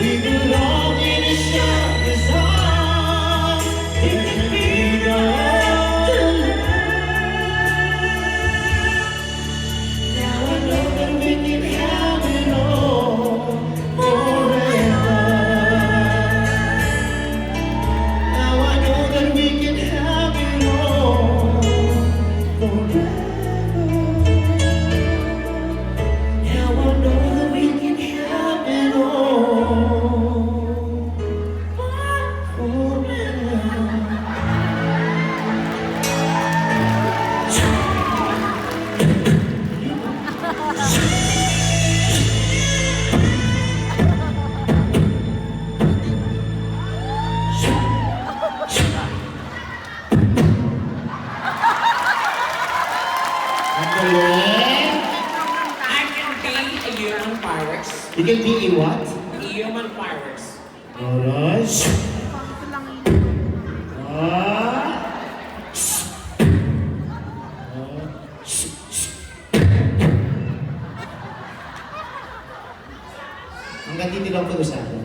We belong in each other's arms. It can be done. Now I know that we can have it all forever. Now I know that we can have it all forever. Now I know that we can have it all forever. I can be a human pirates. You can be a what? A human pirates. Alright. Ah. Hanggang dito lang po usapan.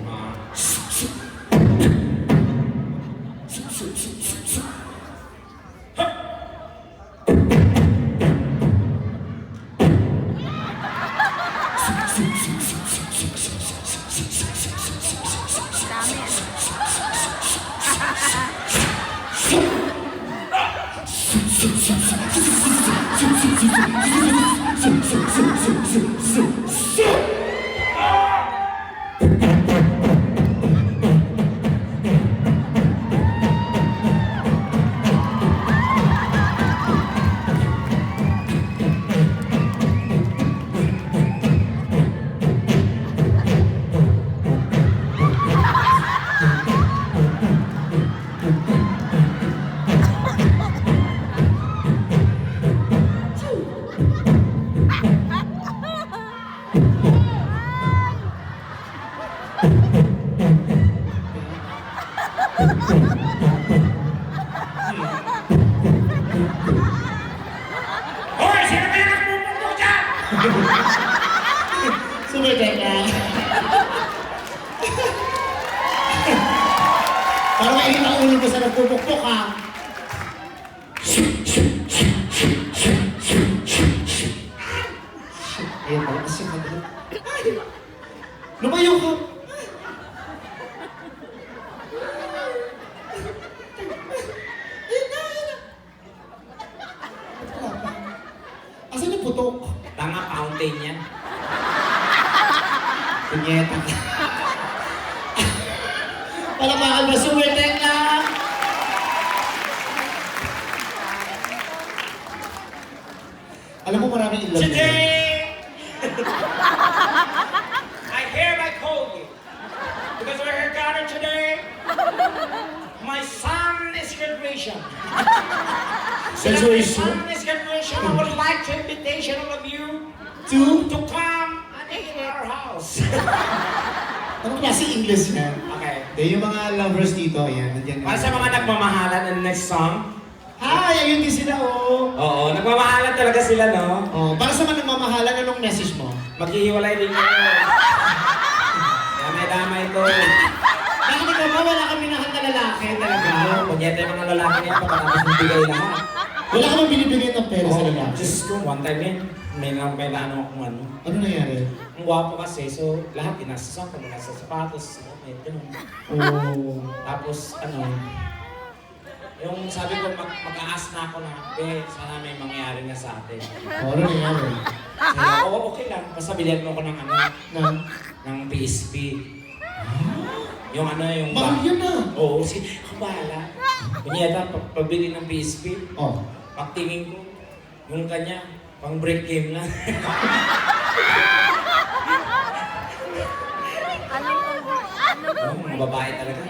Hoy! Sino ba yung nagpupukpok dyan? Sumigat na. Para mainit ang ulo ko sa nagpupukpok ha. Ayan pala kasi maganda. Lumayo ka. Asan yung putok? Tanga fountain yan. Punyeta ka. Palamakan na sumitek na. Alam mo maraming ilan. Today, I hereby call you. Because we're here gathered today, my son is graduation. Since my son is graduation, I would like to invitation all of you to come and eat in our house. Anong klase English yan? Okay. Yung mga lovers dito, ayan, nandiyan. Para sa mga nagmamahalan ng next song, Hi! Ayun din sila, oh. oo, nagmamahalan talaga sila, no? Oh, para sa mga nagmamahalan, anong message mo? Maghihiwalay din kayo. Damay-damay ito. Nakinig ka ba? Wala kami na lalaki talaga. Kunyete yung mga lalaki niya, pagkatapos ng bigay lahat. Wala ka bang binibigay ng pera sa Oo, lalaki? Diyos ko, one time yun, may naano akong ano. Ano nangyari? Ang gwapo kasi, so lahat ginastos ako, mula sa sapatos, may ganun. Oh. Tapos ano, yung sabi ko, mag-aas na ako na, sana may mangyari na sa atin. Oh, ano nangyari? Sabi ko, okay lang, basta bilhin mo ko ng ano, ng PSP. Yung ano, yung... Mahal yun na. Oo, ako bahala. Kunyata, pagbili ng PSP, Oh. pagtingin ko, yung kanya, pang break game lang. Oh, mga babae talaga.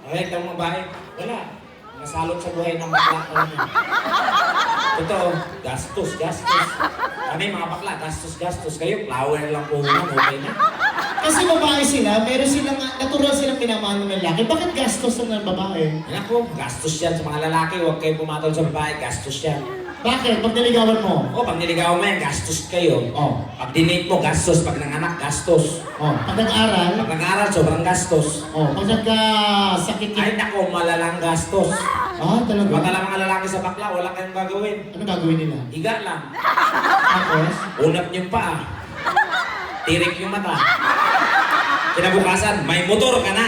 Okay, itong babae, wala. Nasalot sa buhay ng bakla ko. Totoo, gastos. Kami mga bakla, gastos. Kayo, flower lang po naman, okay na. Kasi babae sila, meron silang, natural silang pinamahal ng lalaki. Bakit gastos ng babae? Anak ko, gastos yan sa mga lalaki. Huwag kayo pumatol sa babae, gastos yan. Bakit? Pag niligawan mo? O, pag niligaw mo yan, gastos kayo. Oh. Pag dinate mo, gastos. Pag nanganak, gastos. Oh. Pag nag-aral? Pag nag-aaral, sobrang gastos. Oh. Pag nagkasakit Ay, nako, malalang gastos. Ah, talaga? Pag alam mga lalaki sa bakla, wala kayong gagawin. Ano gagawin nila? Higa lang. Tapos? Unat yung paa. Tirik yung mata. Kinabukasan, may motor ka na.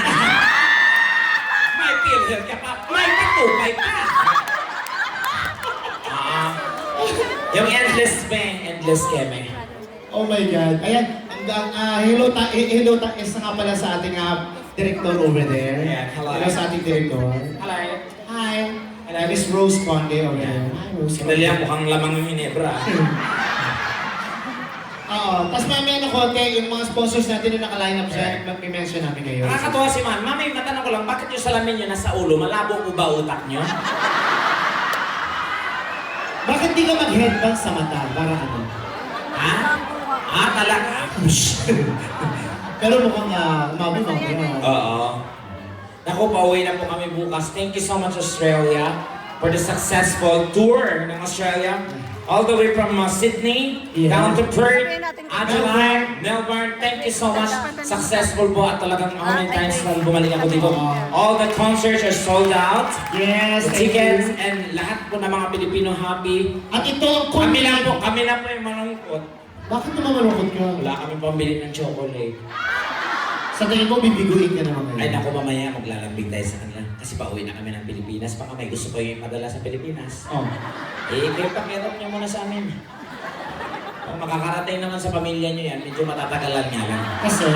May pilher ka pa. May patupay pa. Yung endless keme. Oh my God. Ayan, hello is nga pala sa ating director over there. Ayan, hello. Hello sa ating director. Hello. Hi. And Miss Rose Conde over there. Hi, Rose Sandali lang, mukhang lamang yung Hinebra. Oo. Tapos mamaya na konti, yung mga sponsors natin na naka-line up siya, may-mention namin ngayon. Nakakatuwa si Man. Mami, matanong ko lang, bakit yung salamin nyo nasa ulo? Malabo po ba utak nyo? Bakit di ka mag-headbang sa mata? Para ano? Ha? Talaga? Pero mukhang umabot ang Oo. Naku, pauwi na po kami bukas. Thank you so much, Australia, for the successful tour ng Australia. All the way from Sydney, down to Perth, Adelaide, Melbourne. Thank you so much. Successful po at talagang how many times na bumalik ako dito. All the concerts are sold out. Yes, The thank tickets you. and lahat po ng mga Pilipino happy. At ito ang Kami lang po yung malungkot. Bakit naman malungkot ka? Wala kami pambili ng chocolate. Sa tingin mo, bibiguin ka naman Ay ngayon. naku, mamaya maglalambing tayo sa kanila. Kasi pauwi na kami ng Pilipinas. Baka may gusto ko yung ipadala sa Pilipinas. Oh. Kayo pakirap niyo muna sa amin. Kung makakarating naman sa pamilya niyo yan, medyo matatagalan nga lang. Kasi,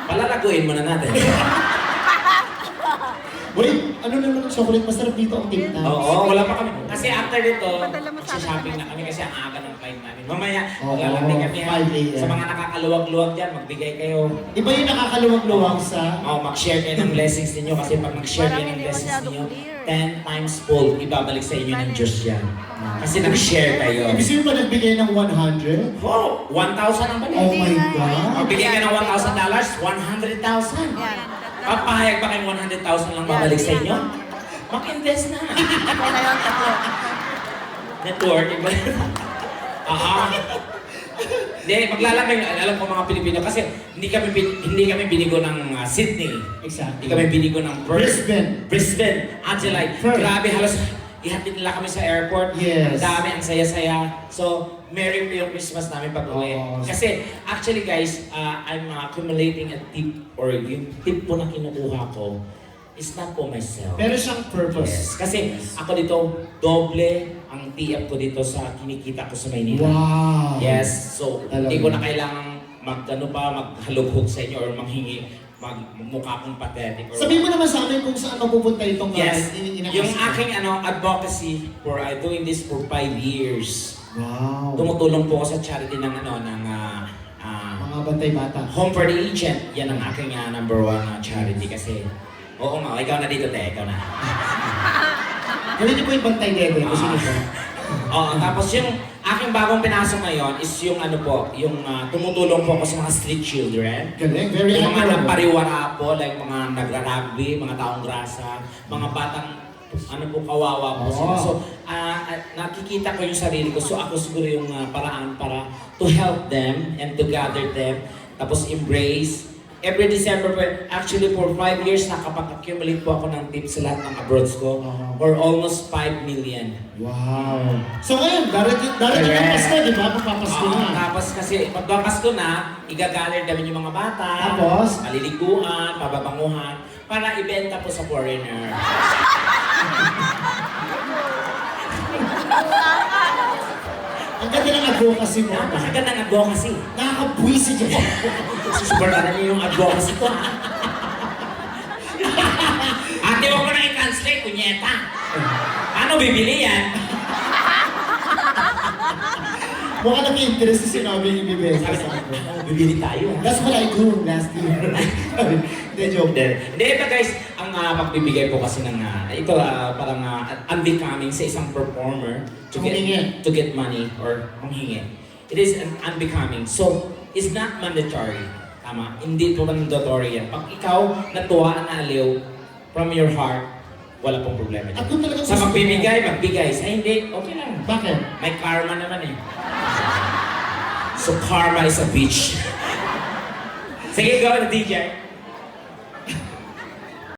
Palalaguin muna natin. wait, ano naman ang chocolate? Masarap dito ang Tim Tams. Oo, wala pa kami. Kasi after dito, shopping na kami kasi ang aga ng flight namin. Mamaya, maglalambing kami ha. 5 a.m. Sa mga nakakaluwag-luwag dyan, magbigay kayo. Iba yung nakakaluwag-luwag sa... Mag-share kayo ng blessings ninyo kasi pag mag-share kayo ng blessings ninyo, 10 times full, ibabalik sa inyo ng Diyos yan. Kasi nag-share kayo. Ibig sabihin pa nagbigay ng 100? Oh, 1,000 ang balik. Oh my God! Magbigay ka ng $1,000, 100,000. Papahayag ba kayong 100,000 lang babalik sa inyo? Mag-invest na. Network, iba. Hindi, maglalambing. Alam ko mga Pilipino kasi hindi kami binigo ng Sydney. Exactly. Hindi kami binigo ng Perth. Brisbane. Adelaide. Perth. Grabe, halos ihatid nila kami sa airport. Yes. Ang dami, ang saya-saya. So, merry po yung Christmas namin pag uwi. Oh. Kasi, actually guys, I'm accumulating a tip or yung tip po na kinukuha ko is not for myself. Pero siyang purpose. Yes. Kasi ako dito, doble ang TF ko dito sa kinikita ko sa Maynila. Wow! Yes. So, Talaga. hindi ko na kailangang maghalughog sa inyo or magmukha kong pathetic. Or Sabihin mo naman sa amin kung saan mapupunta itong yes. inakasya. Yung aking advocacy for doing this for 5 years. Wow! Tumutulong po ako sa charity ng Mga bantay bata. Home for the Agent. Yan ang aking number 1 charity kasi oo nga, ikaw na dito, ikaw na. Gawin niyo po yung bantay dede. Gusto niyo po? Oo, tapos yung aking bagong pinasok ngayon is yung tumutulong po ako sa mga street children. Galing. Very Yung mga admirable. napariwara po, like mga nagra-rugby, mga taong grasa, mga batang kawawa po sila. Oo. So, nakikita ko yung sarili ko. So, ako siguro yung paraan para to help them and to gather them. Tapos embrace. Every December po, actually for 5 years, nakapag-accumulate po ako ng tips sa lahat ng abroads ko. For almost 5 million. Wow! So ngayon, darating ang Pasko, di ba? Magpapasko Oo, na. tapos kasi pagpapasko na, igagather namin yung mga bata, Tapos? maliliguan, pababanguhan, para ibenta po sa foreigner. Ang ganda ng advocacy mo. Napakaganda ng advocacy. Nakakabwisi dyan. Susuportahan niyo yung advocacy ko. Ate, huwag ko na i-translate, kunyeta. Paano bibili yan? Mukha nag-interest si sinabi yung ibibenta Sabi sa na, akin. bibili tayo. That's what I do last year. Hindi, joke. Hindi, ito guys, ang pagbibigay po kasi ng, ito parang unbecoming sa isang performer Humingi. to get money or manghingi. It is unbecoming. So, it's not mandatory. Tama? Hindi po mandatory yan. Pag ikaw natuwa, naaliw from your heart, wala pong problema At dyan. kung talagang Sa gusto mo- magbibigay, magbigay. Sa hindi, okay lang. Bakit? May karma naman eh. So karma is a bitch. Sige, go, DJ.